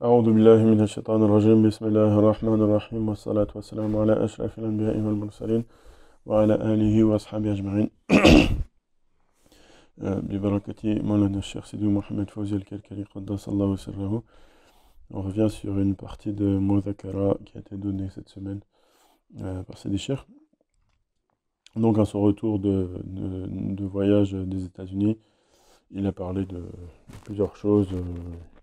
أعوذ بالله من الشيطان الرجيم بسم الله الرحمن الرحيم والصلاة والسلام على أشرف الأنبياء والمرسلين وعلى آله وأصحابه أجمعين ببركة مولانا الشيخ Sidi Mohamed Fawzi al-Kalkali قدس الله سره. On revient sur une partie de Mudhakara qui a été donnée cette semaine par Sidi Cheikh. Donc à son retour de voyage des États-Unis, il a parlé de plusieurs choses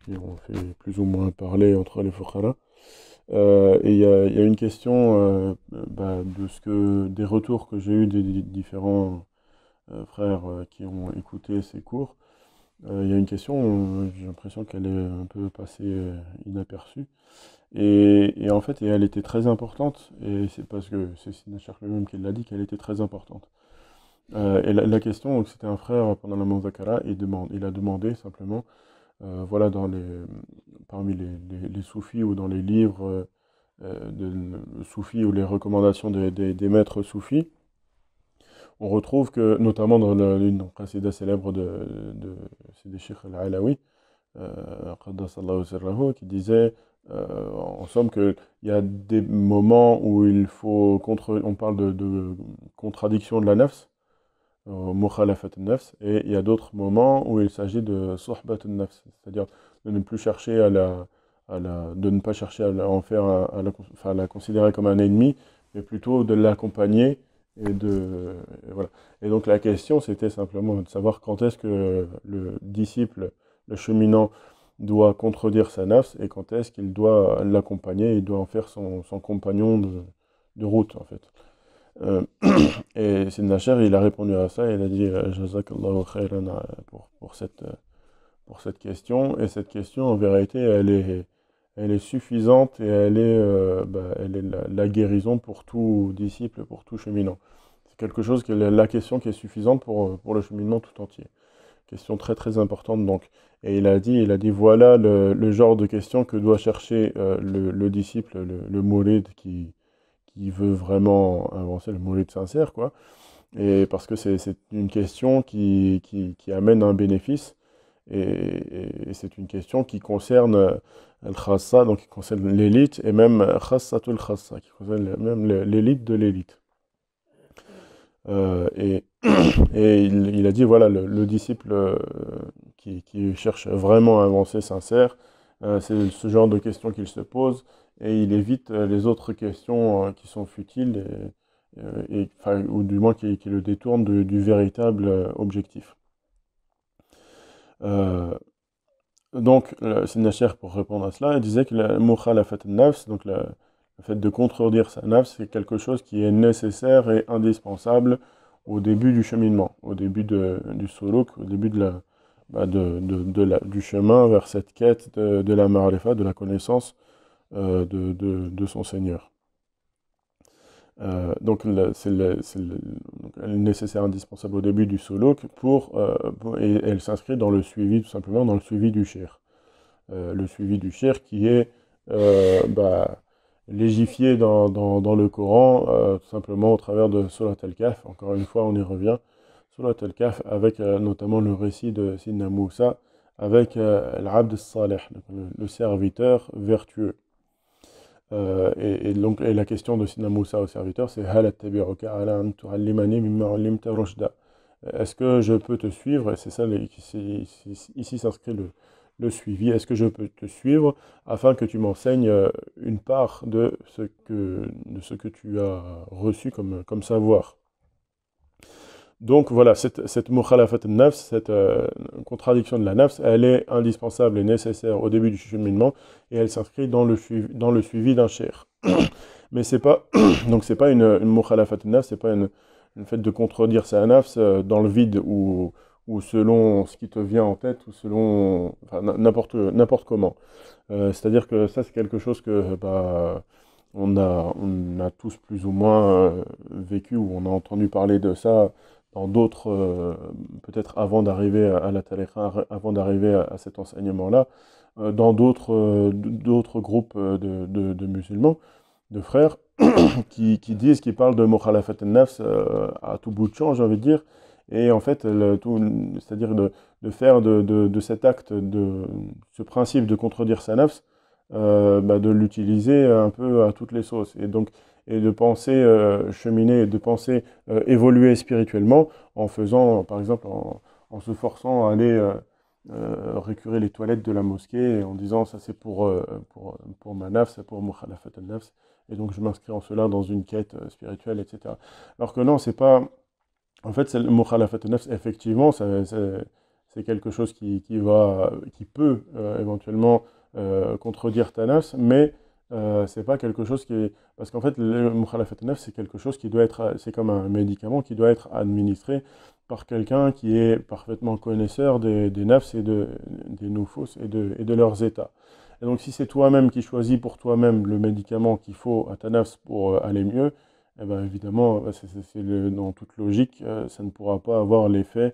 qui ont fait plus ou moins parler entre les fuqara. Et il y a une question des retours que j'ai eu des différents frères qui ont écouté ces cours. Il y a une question, j'ai l'impression qu'elle est un peu passée inaperçue. Et en fait, elle était très importante, et c'est parce que c'est Sina Cheikh lui-même qui l'a dit qu'elle était très importante. Et la question, donc, c'était un frère pendant la Muzakara, il a demandé simplement, voilà, parmi les soufis ou dans les livres soufis ou les recommandations des maîtres soufis, on retrouve que, notamment dans l'une des qasida célèbre de Sidi Cheikh al-Alawi, Qaddasallahu sirrahu, qui disait, en somme, qu'il y a des moments où on parle de contradiction de la nafs, mukhalafat al-nafs, et il y a d'autres moments où il s'agit de suhbat al-nafs, c'est-à-dire de ne plus chercher de ne pas chercher en faire à la considérer comme un ennemi, mais plutôt de l'accompagner et voilà. Et donc la question c'était simplement de savoir quand est-ce que le disciple, le cheminant, doit contredire sa nafs et quand est-ce qu'il doit l'accompagner, il doit en faire son compagnon de route en fait. Euh, et Sidna Cheikh, il a répondu à ça, et il a dit Jazakallahu khairan pour cette question. Et cette question, en vérité, elle est suffisante et elle est la guérison pour tout disciple, pour tout cheminant. C'est quelque chose la question qui est suffisante pour le cheminement tout entier. Question très très importante donc. Et il a dit voilà le genre de question que doit chercher le disciple, le mouride qui veut vraiment avancer, le mouride sincère, quoi. Et parce que c'est une question qui amène un bénéfice, et c'est une question qui concerne al-khassa, donc qui concerne l'élite, et même khassatul khassa, qui concerne même l'élite de l'élite. Et, et il a dit, voilà, le disciple qui cherche vraiment à avancer sincère, c'est ce genre de questions qu'il se pose, et il évite les autres questions qui sont futiles, ou du moins qui le détournent du véritable objectif. Euh, donc, Sidna Cheikh, pour répondre à cela, il disait que la mukhalafat al-nafs, donc le fait de contredire sa nafs, c'est quelque chose qui est nécessaire et indispensable au début du cheminement, au début du suluk, au début du chemin vers cette quête de la ma'rifa, de la connaissance de son Seigneur. Donc donc, elle est nécessaire, indispensable au début du suluk et elle s'inscrit dans le suivi, tout simplement dans le suivi du shir. Le suivi du shir qui est légifié dans le Coran, tout simplement au travers de Surat al-Kahf. Encore une fois, on y revient. Surat al-Kahf avec notamment le récit de Sidna Moussa avec l'Abd salih, le serviteur vertueux. Et la question de Sidna Moussa au serviteur, c'est Hal attabi'uka ala an tu'allimani mimma 'allimta rushda. Est-ce que je peux te suivre? Et c'est ça, ici s'inscrit le suivi. Est-ce que je peux te suivre afin que tu m'enseignes une part de ce que tu as reçu comme savoir? Donc voilà, cette mukhalafat al-nafs, cette contradiction de la nafs, elle est indispensable et nécessaire au début du cheminement, et elle s'inscrit dans le suivi d'un shir. Mais c'est pas donc c'est pas une mukhalafat al-nafs, c'est pas une fait de contredire sa nafs dans le vide ou selon ce qui te vient en tête ou selon n'importe comment. C'est-à-dire que ça c'est quelque chose que on a tous plus ou moins vécu, ou on a entendu parler de ça dans d'autres, peut-être avant d'arriver à la tariqa, avant d'arriver à cet enseignement-là, dans d'autres groupes de musulmans, de frères, qui parlent de mukhalafat al-nafs à tout bout de champ, j'ai envie de dire, et en fait, c'est-à-dire de faire de cet acte, de ce principe de contredire sa nafs, de l'utiliser un peu à toutes les sauces. Et donc, et de penser cheminer, de penser évoluer spirituellement en faisant, par exemple, en se forçant à aller récurer les toilettes de la mosquée et en disant ça c'est pour ma nafs, c'est pour mukhalafat al-nafs, et donc je m'inscris en cela dans une quête spirituelle, etc. Alors que non, c'est pas. En fait, c'est le mukhalafat al-nafs, effectivement, c'est quelque chose qui peut éventuellement contredire ta nafs, mais c'est pas quelque chose qui est. Parce qu'en fait, le mukhalafat al-nafs, c'est quelque chose qui doit être. C'est comme un médicament qui doit être administré par quelqu'un qui est parfaitement connaisseur des nafs des noufous et de leurs états. Et donc, si c'est toi-même qui choisis pour toi-même le médicament qu'il faut à ta nafs pour aller mieux, eh ben, évidemment, dans toute logique, ça ne pourra pas avoir l'effet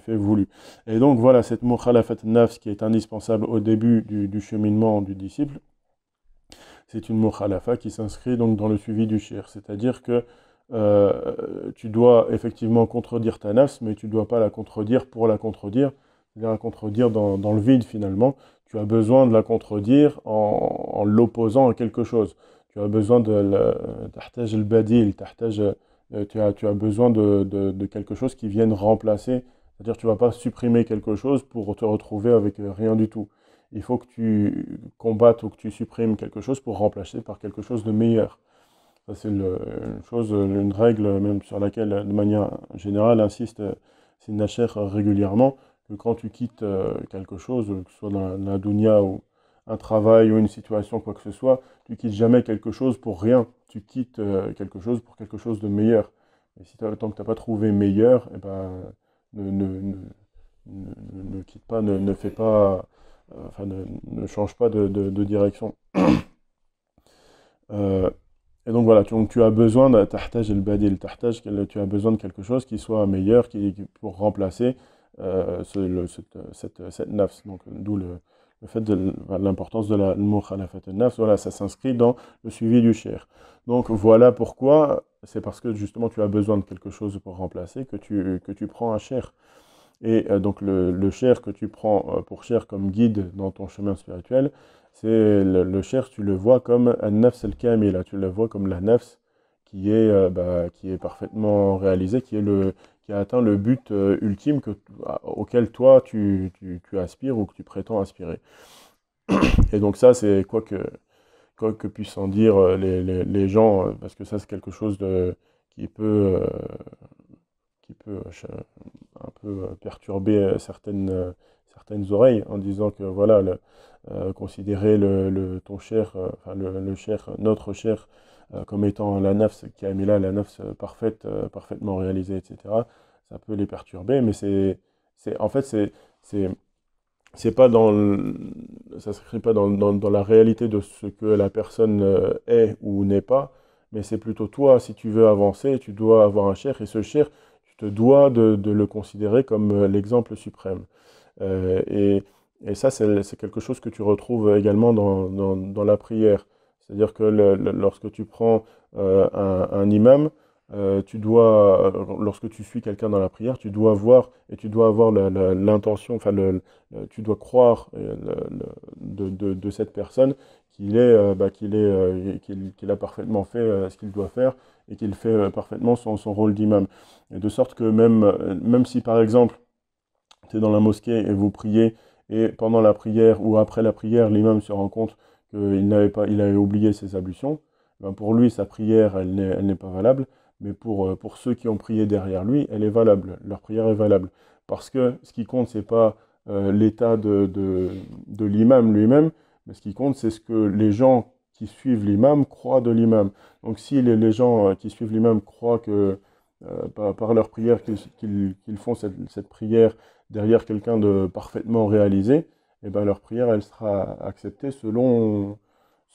voulu. Et donc, voilà, cette mukhalafat nafs qui est indispensable au début du cheminement du disciple, c'est une mukhalafa qui s'inscrit donc dans le suivi du shir. C'est-à-dire que tu dois effectivement contredire ta nafs, mais tu ne dois pas la contredire pour la contredire, c'est-à-dire la contredire dans le vide finalement. Tu as besoin de la contredire en l'opposant à quelque chose. Tu as besoin tahtaj al-badil, tu as besoin de quelque chose qui vienne remplacer. C'est-à-dire que tu ne vas pas supprimer quelque chose pour te retrouver avec rien du tout. Il faut que tu combattes ou que tu supprimes quelque chose pour remplacer par quelque chose de meilleur. Ça, c'est une chose, une règle même sur laquelle, de manière générale, insiste Sidna Cheikh régulièrement, que quand tu quittes quelque chose, que ce soit dans la dunya ou un travail ou une situation, quoi que ce soit, tu quittes jamais quelque chose pour rien. Tu quittes quelque chose pour quelque chose de meilleur. Et si tant que tu n'as pas trouvé meilleur, eh ben, ne, ne, ne, ne quitte pas, ne fais pas, enfin, ne change pas de direction. Euh, Et donc voilà, tu as besoin de tahtaj el-badil, tahtaj, tu as besoin de quelque chose qui soit meilleur, pour remplacer cette nafs. Donc d'où le fait de l'importance de la mukhalafat al-nafs. Voilà, ça s'inscrit dans le suivi du shir. Donc voilà pourquoi, c'est parce que justement tu as besoin de quelque chose pour remplacer que tu prends un shir. Et donc le cher que tu prends pour cher comme guide dans ton chemin spirituel, c'est le cher, tu le vois comme un nafs al-kamila, tu le vois comme la nafs qui est parfaitement réalisée, qui a atteint le but ultime auquel toi tu aspires ou que tu prétends aspirer. Et donc ça, c'est quoi que puissent en dire les gens, parce que ça c'est quelque chose qui peut, euh, qui peut un peu perturber certaines oreilles en disant que voilà, considérer ton cher, enfin le cher, notre cher, comme étant la nafs qui a mis là, la nafs parfaite, parfaitement réalisée, etc. Ça peut les perturber, mais en fait, c'est, c'est pas ça s'inscrit pas dans la réalité de ce que la personne est ou n'est pas, mais c'est plutôt toi, si tu veux avancer, tu dois avoir un cher, et ce cher, tu te dois de le considérer comme l'exemple suprême. Et ça, c'est quelque chose que tu retrouves également dans la prière. C'est-à-dire que lorsque tu prends un imam, lorsque tu suis quelqu'un dans la prière, tu dois voir et tu dois avoir l'intention, enfin, tu dois croire de cette personne qu'il a parfaitement fait ce qu'il doit faire et qu'il fait parfaitement son rôle d'imam. Et de sorte que même si par exemple, tu es dans la mosquée et vous priez, et pendant la prière ou après la prière, l'imam se rend compte il avait oublié ses ablutions, ben pour lui, sa prière, elle n'est pas valable, mais pour ceux qui ont prié derrière lui, elle est valable, leur prière est valable. Parce que ce qui compte, c'est pas l'état de l'imam lui-même, mais ce qui compte, c'est ce que les gens qui suivent l'imam croient de l'imam. Donc si les gens qui suivent l'imam croient que par leur prière qu'ils font cette prière derrière quelqu'un de parfaitement réalisé, et ben leur prière elle sera acceptée selon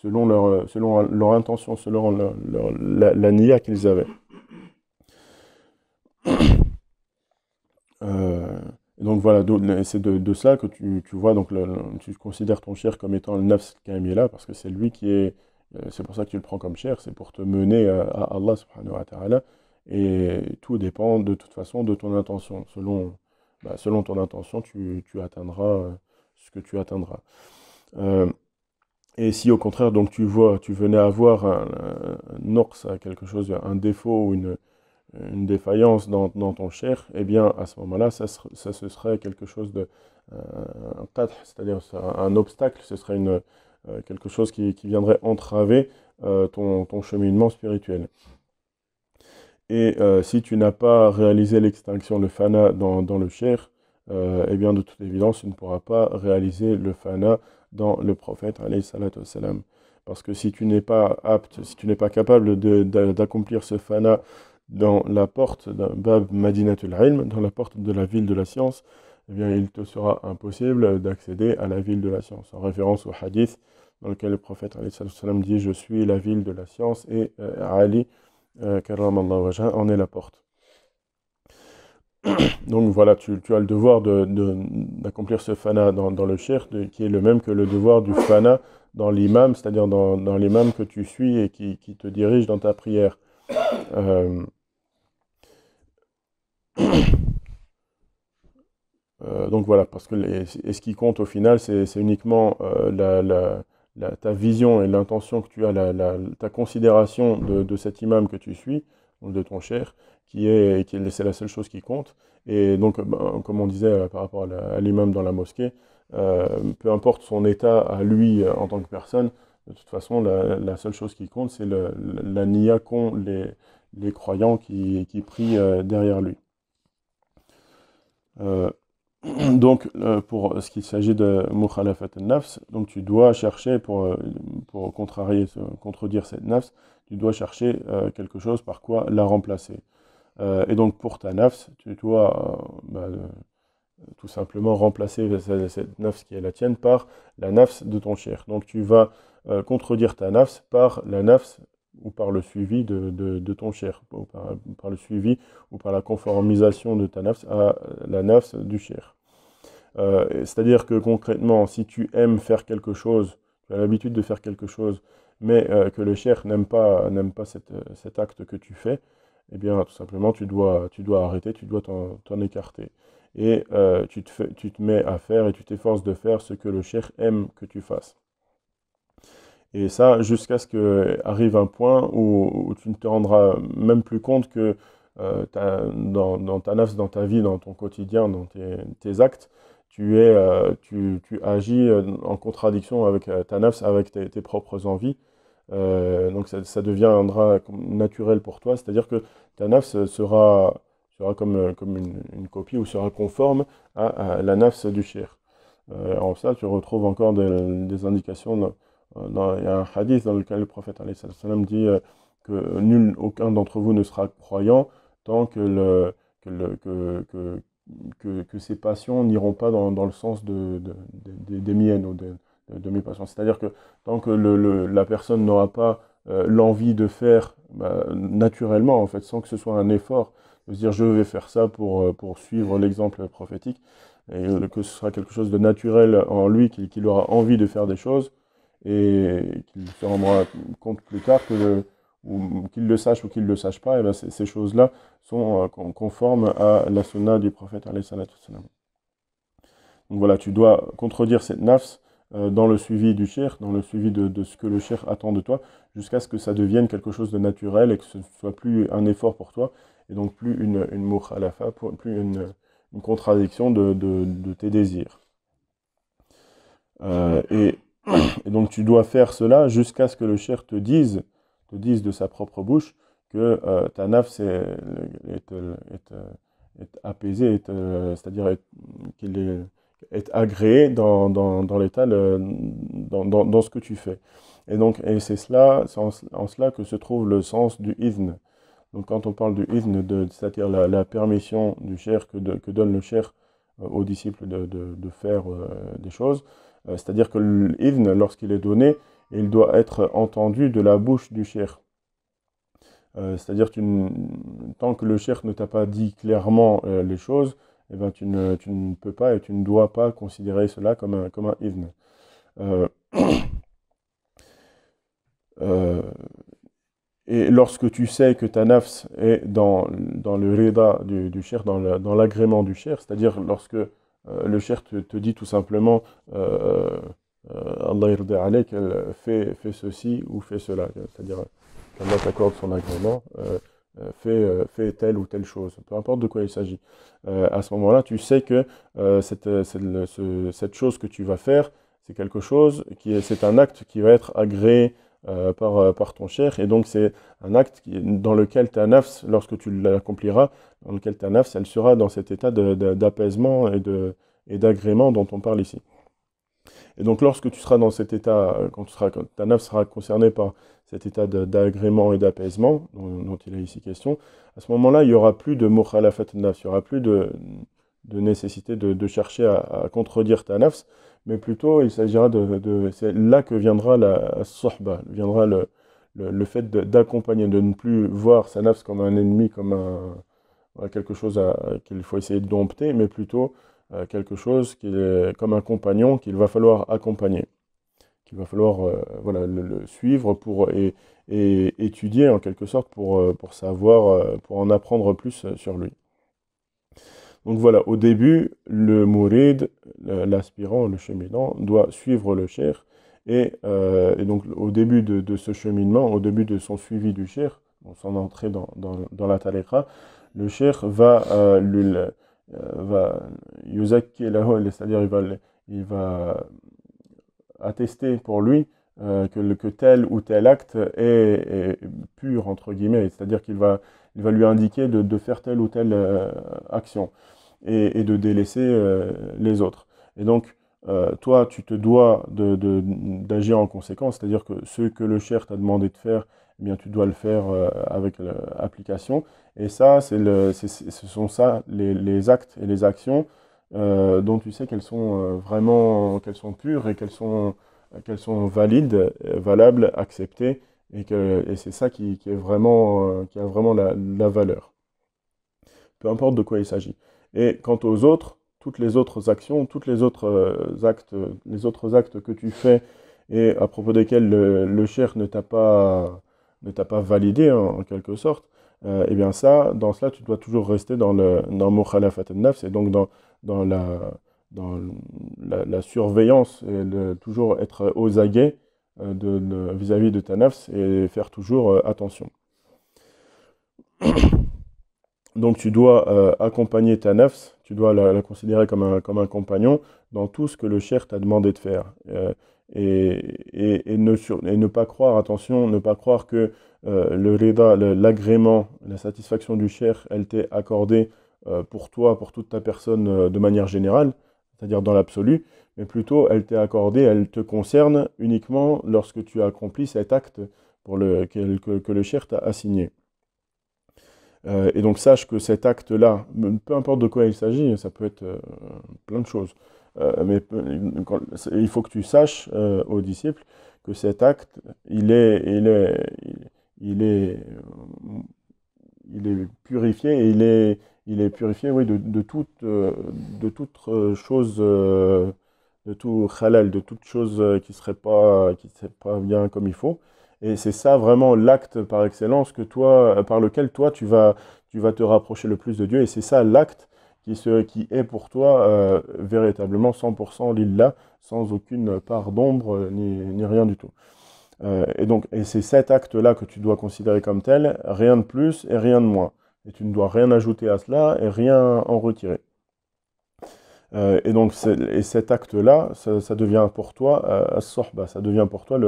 leur intention, selon la niya qu'ils avaient. Euh, et donc voilà, c'est de ça que tu vois, donc tu considères ton cher comme étant le nafs kamila, parce que c'est lui c'est pour ça que tu le prends comme cher, c'est pour te mener à Allah subhanahu wa ta'ala, et tout dépend de toute façon de ton intention. Selon ton intention, tu atteindras ce que tu atteindras. Et si au contraire, donc tu venais avoir un noqs, quelque chose, un défaut ou une défaillance dans ton cher, eh bien à ce moment-là, ça ce serait quelque chose de un qadh, c'est-à-dire un obstacle, ce serait quelque chose qui viendrait entraver ton cheminement spirituel. Et si tu n'as pas réalisé l'extinction, le fana dans le cher, eh bien de toute évidence, tu ne pourras pas réaliser le fana dans le prophète, alayhi salatu wassalam. Parce que si tu n'es pas apte, si tu n'es pas capable d'accomplir ce fana dans la porte d'un Bab Madinatul Ilm, dans la porte de la ville de la science, eh bien il te sera impossible d'accéder à la ville de la science. En référence au hadith dans lequel le prophète alayhi salatu wassalam dit « Je suis la ville de la science » et Ali Karramallahu wajha en est la porte. Donc voilà, tu as le devoir d'accomplir ce fana dans le shir, qui est le même que le devoir du fana dans l'imam, c'est-à-dire dans l'imam que tu suis et qui te dirige dans ta prière. Donc voilà, parce que ce qui compte au final, c'est uniquement ta vision et l'intention que tu as, ta considération de cet imam que tu suis, de ton cher, c'est la seule chose qui compte. Et donc, comme on disait par rapport à l'imam dans la mosquée, peu importe son état à lui en tant que personne, de toute façon, la seule chose qui compte, c'est la niya qu'ont les croyants qui prient derrière lui. Donc, pour ce qu'il s'agit de mukhalafat al-nafs, donc tu dois chercher, pour contredire cette nafs, tu dois chercher quelque chose par quoi la remplacer. Et donc, pour ta nafs, tu dois tout simplement remplacer cette nafs qui est la tienne par la nafs de ton cher. Donc, tu vas contredire ta nafs par la nafs ou par le suivi de ton cher, par le suivi ou par la conformisation de ta nafs à la nafs du cher. C'est-à-dire que concrètement, si tu aimes faire quelque chose, tu as l'habitude de faire quelque chose, mais que le cher n'aime pas cet acte que tu fais, eh bien tout simplement tu dois arrêter, tu dois t'en écarter. Et tu te mets à faire et tu t'efforces de faire ce que le cher aime que tu fasses. Et ça, jusqu'à ce qu'arrive un point où tu ne te rendras même plus compte que dans ta nafs, dans ta vie, dans ton quotidien, dans tes actes, tu agis en contradiction avec ta nafs, avec tes propres envies. Donc ça deviendra naturel pour toi, c'est-à-dire que ta nafs sera comme une copie ou sera conforme à la nafs du shir. En ça, tu retrouves encore des indications. Il y a un hadith dans lequel le prophète alayhi salam dit que aucun d'entre vous ne sera croyant tant que ses passions n'iront pas dans le sens des miennes ou de mes passions. C'est-à-dire que tant que la personne n'aura pas l'envie de faire naturellement, en fait, sans que ce soit un effort, de se dire je vais faire ça pour suivre l'exemple prophétique, et que ce sera quelque chose de naturel en lui, qu'il aura envie de faire des choses, et qu'il se rendra compte plus tard ou qu'il le sache ou qu'il ne le sache pas, et bien ces choses-là sont conformes à la sunna du prophète alayhi salatu wassalam. Donc voilà, tu dois contredire cette nafs dans le suivi du shir, dans le suivi de ce que le shir attend de toi, jusqu'à ce que ça devienne quelque chose de naturel et que ce ne soit plus un effort pour toi, et donc plus une mukhalafa, plus une contradiction de tes désirs. Et donc tu dois faire cela jusqu'à ce que le shir te dise de sa propre bouche que ta nafs est apaisée, c'est-à-dire qu'il est agréé dans l'état, dans ce que tu fais. Et c'est en cela que se trouve le sens du izn. Donc quand on parle du izn, c'est-à-dire la permission du shir que donne le shir aux disciples de faire des choses, c'est-à-dire que l'izn, lorsqu'il est donné, il doit être entendu de la bouche du shir. C'est-à-dire tant que le shir ne t'a pas dit clairement les choses, eh ben, tu ne peux pas et tu ne dois pas considérer cela comme un izn. Et lorsque tu sais que ta nafs est dans le rida du shir, dans l'agrément du shir, c'est-à-dire lorsque le shir te dit tout simplement Allah yarda alayk, fais ceci ou fais cela. C'est-à-dire, qu'Allah t'accorde son agrément, fais telle ou telle chose, peu importe de quoi il s'agit. À ce moment-là, tu sais que cette chose que tu vas faire, c'est quelque chose c'est un acte qui va être agréé par ton cheikh, et donc c'est un acte dans lequel ta nafs, lorsque tu l'accompliras, dans lequel ta nafs, elle sera dans cet état d'apaisement et d'agrément dont on parle ici. Et donc lorsque tu seras dans cet état, quand ta nafs sera concernée par cet état d'agrément et d'apaisement dont il est ici question, à ce moment-là, il n'y aura plus de mukhalafat nafs, il n'y aura plus de nécessité de chercher à contredire ta nafs, mais plutôt il s'agira c'est là que viendra la sohba, viendra le fait d'accompagner, de ne plus voir sa nafs comme un ennemi, comme quelque chose qu'il faut essayer de dompter, mais plutôt quelque chose qui est comme un compagnon qu'il va falloir accompagner, qu'il va falloir voilà, le suivre et étudier en quelque sorte pour savoir, pour en apprendre plus sur lui. Donc voilà, au début, le mourid, l'aspirant, le cheminant, doit suivre le cheikh, et donc au début de ce cheminement, au début de son suivi du cheikh, son entrée dans la tariqa, le cheikh va yuzakki lahu, c'est-à-dire il va attester pour lui que tel ou tel acte est pur, entre guillemets, c'est-à-dire il va lui indiquer de faire telle ou telle action et de délaisser les autres. Et donc, toi, tu te dois d'agir en conséquence, c'est-à-dire que ce que le cheikh t'a demandé de faire, eh bien, tu dois le faire avec l'application. Et ça, ce sont ça, les actes et les actions dont tu sais qu'elles sont qu'elles sont pures et qu'elles sont valides, valables, acceptées, et c'est ça qui est vraiment, qui a vraiment la valeur. Peu importe de quoi il s'agit. Et quant aux autres, toutes les autres actions, toutes les autres actes que tu fais et à propos desquels le cheikh ne t'a pas validé en quelque sorte, eh bien ça, dans cela, tu dois toujours rester dans mukhalafat an-nafs, et donc dans la surveillance, et toujours être aux aguets vis-à-vis de ta nafs, et faire toujours attention. Donc tu dois accompagner ta nafs, tu dois la considérer comme un compagnon dans tout ce que le cheikh t'a demandé de faire. Et ne pas croire, attention, ne pas croire que le rida, l'agrément, la satisfaction du cheikh, elle t'est accordée pour toi, pour toute ta personne de manière générale, c'est-à-dire dans l'absolu, mais plutôt elle t'est accordée, elle te concerne uniquement lorsque tu as accompli cet acte que le cheikh t'a assigné. Et donc sache que cet acte-là, peu importe de quoi il s'agit, ça peut être plein de choses, mais il faut que tu saches aux disciples que cet acte, il est purifié, et il est purifié, oui, de toute chose, de tout halal, de toute chose qui serait pas bien comme il faut. Et c'est ça vraiment l'acte par excellence par lequel toi tu vas te rapprocher le plus de Dieu. Et c'est ça l'acte qui est pour toi véritablement 100% lillah, sans aucune part d'ombre ni rien du tout. Et c'est cet acte-là que tu dois considérer comme tel, rien de plus et rien de moins. Et tu ne dois rien ajouter à cela et rien en retirer. Et donc cet acte-là, ça devient pour toi as-sohba, ça devient pour toi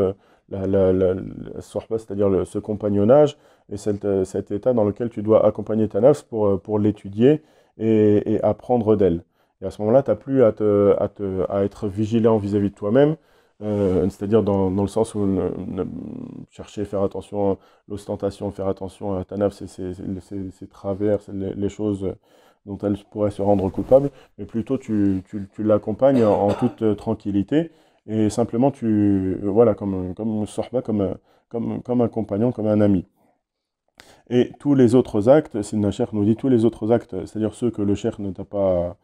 la sohba, c'est-à-dire ce compagnonnage et cet état dans lequel tu dois accompagner ta nafs pour l'étudier et apprendre d'elle. Et à ce moment-là, tu n'as plus à être vigilant vis-à-vis de toi-même, c'est-à-dire dans le sens où chercher, faire attention à l'ostentation, faire attention à ta nafs, ses travers, les choses dont elle pourrait se rendre coupable, mais plutôt tu l'accompagnes en toute tranquillité, et simplement voilà, comme sohba, comme un compagnon, comme un ami. Et tous les autres actes, Sidna Cheikh nous dit, tous les autres actes, c'est-à-dire ceux que le cheikh ne t'a pas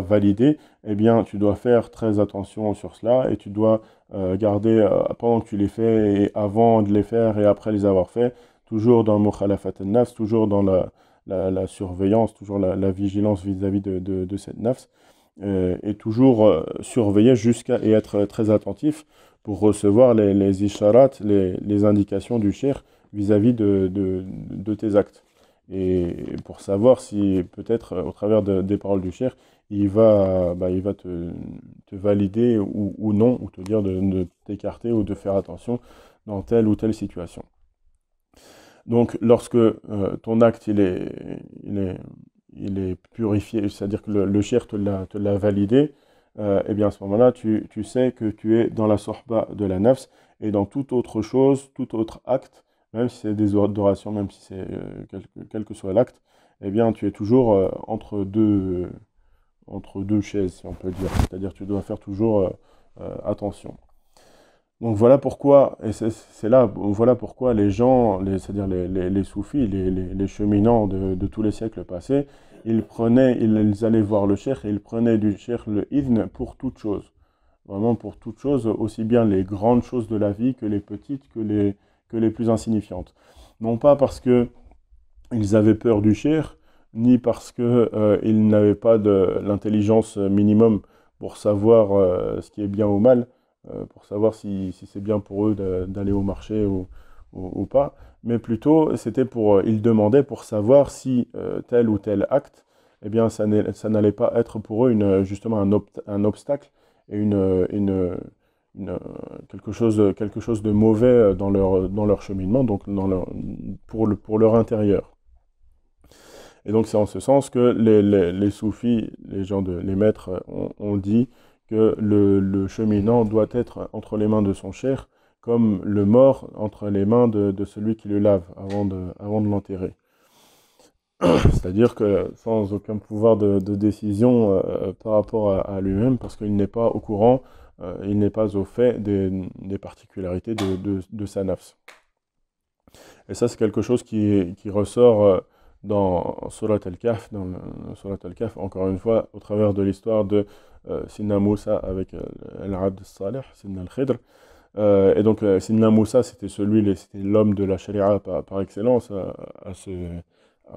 validé, eh bien tu dois faire très attention sur cela, et tu dois garder, pendant que tu les fais, et avant de les faire, et après les avoir faits, toujours dans mukhalafat an-nafs, toujours dans la surveillance, toujours la vigilance vis-à-vis de cette nafs, et toujours surveiller et être très attentif pour recevoir les isharat, les indications du cheikh vis-à-vis de tes actes. Et pour savoir si peut-être au travers des paroles du cheikh, il va te valider ou non, ou te dire de t'écarter ou de faire attention dans telle ou telle situation. Donc, lorsque ton acte il est purifié, c'est-à-dire que le shir te l'a validé, eh bien à ce moment-là, tu sais que tu es dans la sohba de la nafs et dans toute autre chose, tout autre acte, même si c'est des adorations, même si c'est quel que soit l'acte, eh bien tu es toujours entre deux chaises, si on peut dire. C'est-à-dire que tu dois faire toujours attention. Donc voilà pourquoi, et c'est là, voilà pourquoi les gens, c'est-à-dire les soufis, les cheminants de tous les siècles passés, ils allaient voir le cheikh et ils prenaient du cheikh le idn pour toute chose. Vraiment pour toute chose, aussi bien les grandes choses de la vie que les petites, que les plus insignifiantes. Non pas parce que ils avaient peur du cheikh, ni parce que ils n'avaient pas de l'intelligence minimum pour savoir ce qui est bien ou mal, pour savoir si c'est bien pour eux d'aller au marché ou pas, mais plutôt c'était ils demandaient pour savoir si tel ou tel acte, eh bien ça n'allait pas être pour eux justement un obstacle et une, quelque chose de mauvais dans leur cheminement, donc pour leur intérieur. Et donc c'est en ce sens que les soufis, les maîtres, ont dit que le cheminant doit être entre les mains de son cheikh, comme le mort entre les mains de celui qui le lave avant de l'enterrer. C'est-à-dire que sans aucun pouvoir de décision par rapport à lui-même, parce qu'il n'est pas au courant, il n'est pas au fait des particularités de sa nafs. Et ça, c'est quelque chose qui ressort dans Surat al-Kahf, Surat al-Kahf, encore une fois, au travers de l'histoire de Sidna Moussa avec l'Abd Salih, Sidna al-Khidr. Et donc, Sidna Moussa, c'était l'homme de la sharia par excellence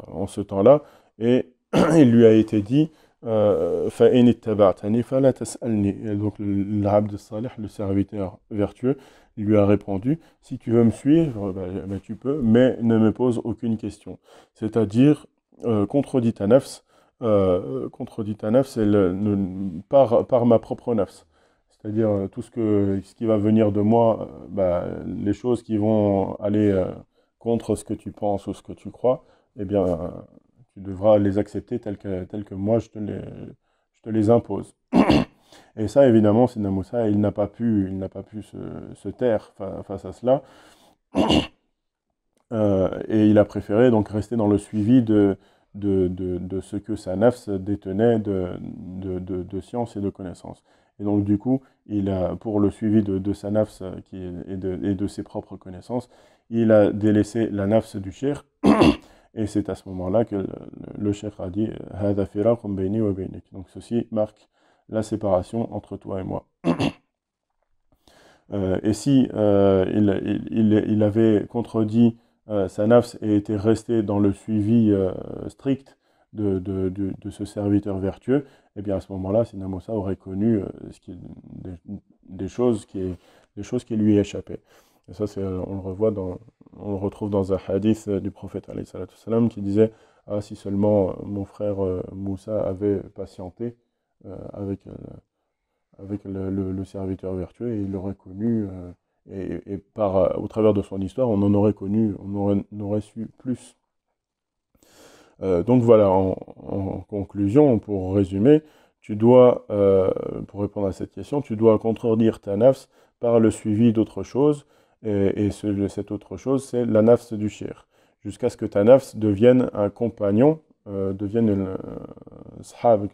en ce temps-là. Et il lui a été dit, فَإِنِ اتَّبَعْتَنِي فَلَا تَسْأَلْنِي. Et donc, l'Abd Salih, le serviteur vertueux, il lui a répondu, si tu veux me suivre, tu peux, mais ne me pose aucune question. C'est-à-dire, contredis ta nafs, par ma propre nafs. C'est-à-dire, tout ce qui va venir de moi, les choses qui vont aller contre ce que tu penses ou ce que tu crois, eh bien, tu devras les accepter telles que moi je te les impose. Et ça, évidemment, Sidna Moussa, il n'a pas pu se taire face à cela. Et il a préféré donc rester dans le suivi de ce que sa nafs détenait de science et de connaissances. Et donc, du coup, pour le suivi de sa nafs et de ses propres connaissances, il a délaissé la nafs du cheikh. Et c'est à ce moment-là que le cheikh a dit هذا فراق بيني وبينك. Donc, ceci marque la séparation entre toi et moi. Et si il avait contredit sa nafs et était resté dans le suivi strict de ce serviteur vertueux, et bien à ce moment-là, Sidna Moussa aurait connu des choses qui lui échappaient. Et ça, on le retrouve dans un hadith du prophète alayhi salatu wassalam, qui disait ah, si seulement mon frère Moussa avait patienté avec le serviteur vertueux, et il l'aurait connu, au travers de son histoire, on en aurait connu, on aurait su plus. Donc voilà, en conclusion, pour résumer, pour répondre à cette question, tu dois contredire ta nafs par le suivi d'autre chose, cette autre chose, c'est la nafs du shir, jusqu'à ce que ta nafs devienne un compagnon, devienne un sahab,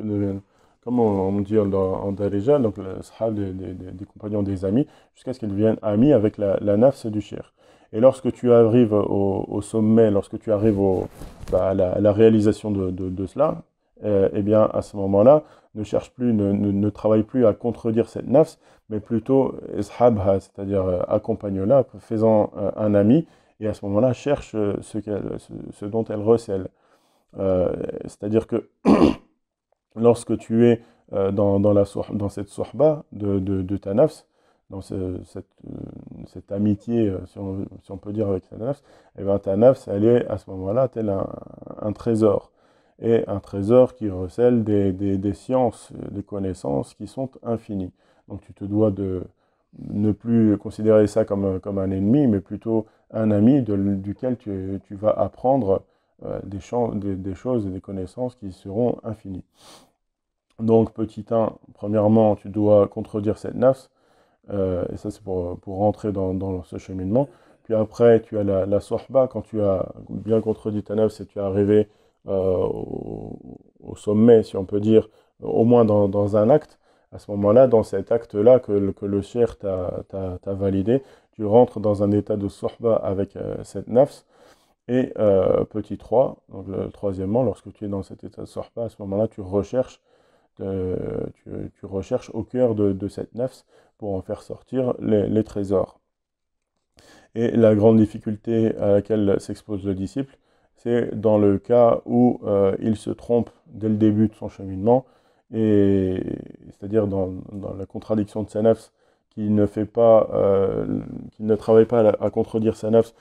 comme on dit en Darija, donc le sahab des compagnons, des amis, jusqu'à ce qu'ils deviennent amis avec la nafs du shir. Et lorsque tu arrives au sommet, lorsque tu arrives à la réalisation de cela, eh bien à ce moment-là, ne travaille plus à contredire cette nafs, mais plutôt ishabha, c'est-à-dire accompagne-la, faisant un ami, et à ce moment-là, cherche ce dont elle recèle. C'est-à-dire que lorsque tu es dans cette sohba de ta nafs, dans cette amitié, si on peut dire, avec ta nafs, et bien ta nafs, elle est à ce moment-là tel un trésor. Et un trésor qui recèle des sciences, des connaissances qui sont infinies. Donc tu te dois de ne plus considérer ça comme un ennemi, mais plutôt un ami duquel tu vas apprendre des choses et des connaissances qui seront infinies. Donc, petit 1, premièrement, tu dois contredire cette nafs, et ça c'est pour rentrer dans ce cheminement. Puis après, tu as la sohba, quand tu as bien contredit ta nafs et tu es arrivé au sommet, si on peut dire, au moins dans un acte. À ce moment-là, dans cet acte-là que le cheikh t'a validé, tu rentres dans un état de sohba avec cette nafs. Et petit 3, donc troisièmement, lorsque tu es dans cet état de sohba, à ce moment-là, tu recherches au cœur de cette nafs pour en faire sortir les trésors. Et la grande difficulté à laquelle s'expose le disciple, c'est dans le cas où il se trompe dès le début de son cheminement, et c'est-à-dire dans la contradiction de sa nafs, qui ne travaille pas à contredire sa nafs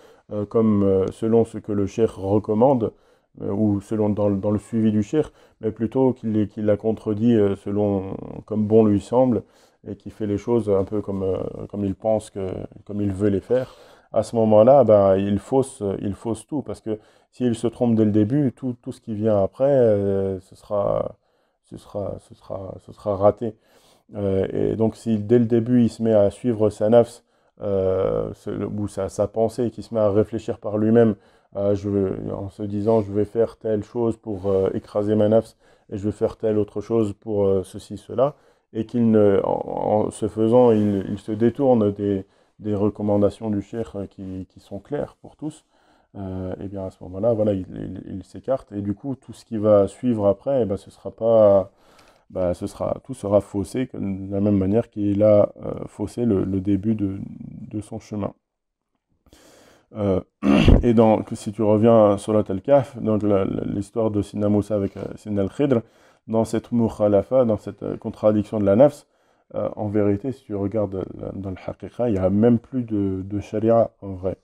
comme selon ce que le cheikh recommande, ou selon dans le suivi du cheikh, mais plutôt qu'il la contredit comme bon lui semble, et qui fait les choses un peu comme il pense comme il veut les faire. À ce moment-là, ben, il fausse tout, parce que s'il se trompe dès le début, tout ce qui vient après, ce sera raté. Et donc, si dès le début, il se met à suivre sa nafs, ou sa pensée, qui se met à réfléchir par lui-même, en se disant, je vais faire telle chose pour écraser ma nafs, et je vais faire telle autre chose pour ceci, cela, et en se faisant, il se détourne des recommandations du cheikh qui sont claires pour tous, et bien à ce moment-là, voilà, il s'écarte, et du coup, tout ce qui va suivre après, eh ben, ce sera pas, bah, tout sera faussé de la même manière qu'il a faussé le début de son chemin. Et donc, si tu reviens à Surat al-Kahf, donc l'histoire de Sina Moussa avec Sina al-Khidr, dans cette mukhalafa, dans cette contradiction de la nafs, en vérité, si tu regardes dans le haqiqa, il n'y a même plus de sharia en vrai,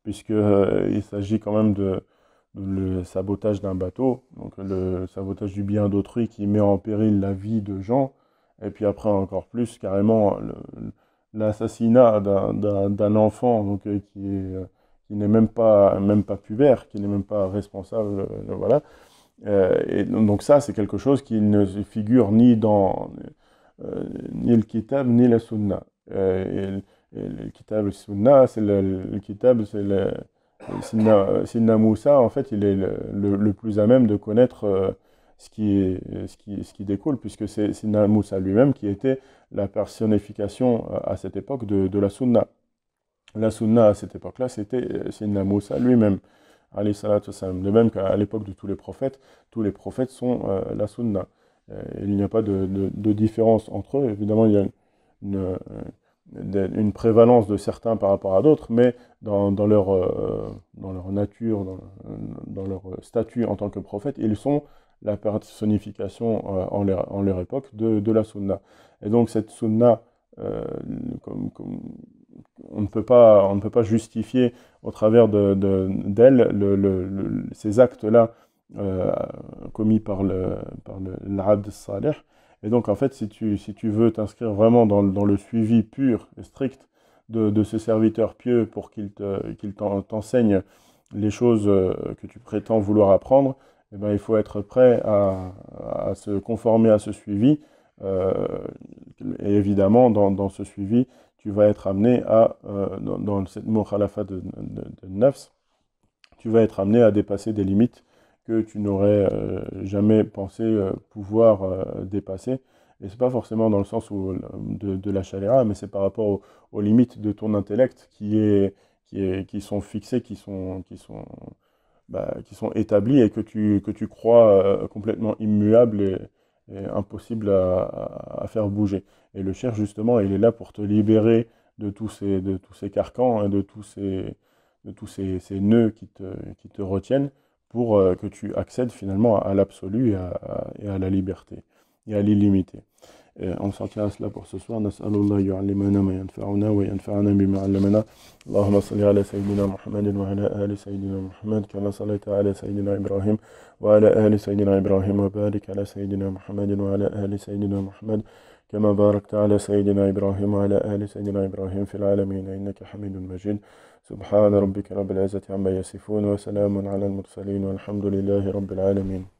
puisque il s'agit quand même de le sabotage d'un bateau, donc le sabotage du bien d'autrui qui met en péril la vie de gens, et puis après encore plus carrément l'assassinat d'un enfant donc, qui n'est même pas pubère, qui n'est même pas responsable, voilà. Et donc ça, c'est quelque chose qui ne figure ni le kitab, ni la sunna. Et le kitab et le sunna, le kitab, c'est Sidna Moussa, en fait, il est le plus à même de connaître ce qui découle, puisque c'est Sidna Moussa lui-même qui était la personnification à cette époque de la sunna. La sunna à cette époque-là, c'était Sidna Moussa lui-même, alayhi salatu wassalam. De même qu'à l'époque de tous les prophètes sont la sunna. Il n'y a pas de différence entre eux. Évidemment, il y a une prévalence de certains par rapport à d'autres, mais dans leur nature, dans leur statut en tant que prophète, ils sont la personnification en leur époque de la sunna. Et donc cette sunna, on ne peut pas justifier au travers d'elle ces actes-là commis par l'abd salih. Et donc, en fait, si tu veux t'inscrire vraiment dans le suivi pur et strict de ce serviteur pieux pour qu'il t'enseigne les choses que tu prétends vouloir apprendre, eh ben, il faut être prêt à se conformer à ce suivi. Et évidemment, dans ce suivi, tu vas être amené dans cette mukhalafa de nafs, tu vas être amené à dépasser des limites que tu n'aurais jamais pensé pouvoir dépasser. Et c'est pas forcément dans le sens de la chaléra, mais c'est par rapport aux limites de ton intellect qui sont fixées, qui sont établies et que tu crois complètement immuables et impossibles à faire bouger. Et le cherche justement, il est là pour te libérer de tous ces carcans, hein, de tous ces nœuds qui te retiennent, pour que tu accèdes finalement à l'absolu et à la liberté. et à l'illimité. On s'en tient à cela pour ce soir. Nas'alullah yu'allimana ma yanfa'una wa yanfa'ana bima 'allamana. Allahumma salli ala sayyidina Muhammadin wa ala ali sayyidina Muhammad kama sallaita ala sayyidina Ibrahim wa ala ali sayyidina Ibrahim wa barik ala sayyidina Muhammadin wa ala ali sayyidina Muhammad كما باركت على سيدنا إبراهيم وعلى آل سيدنا إبراهيم في العالمين إنك حميد مجيد سبحان ربك رب العزة عما يصفون وسلام على المرسلين والحمد لله رب العالمين.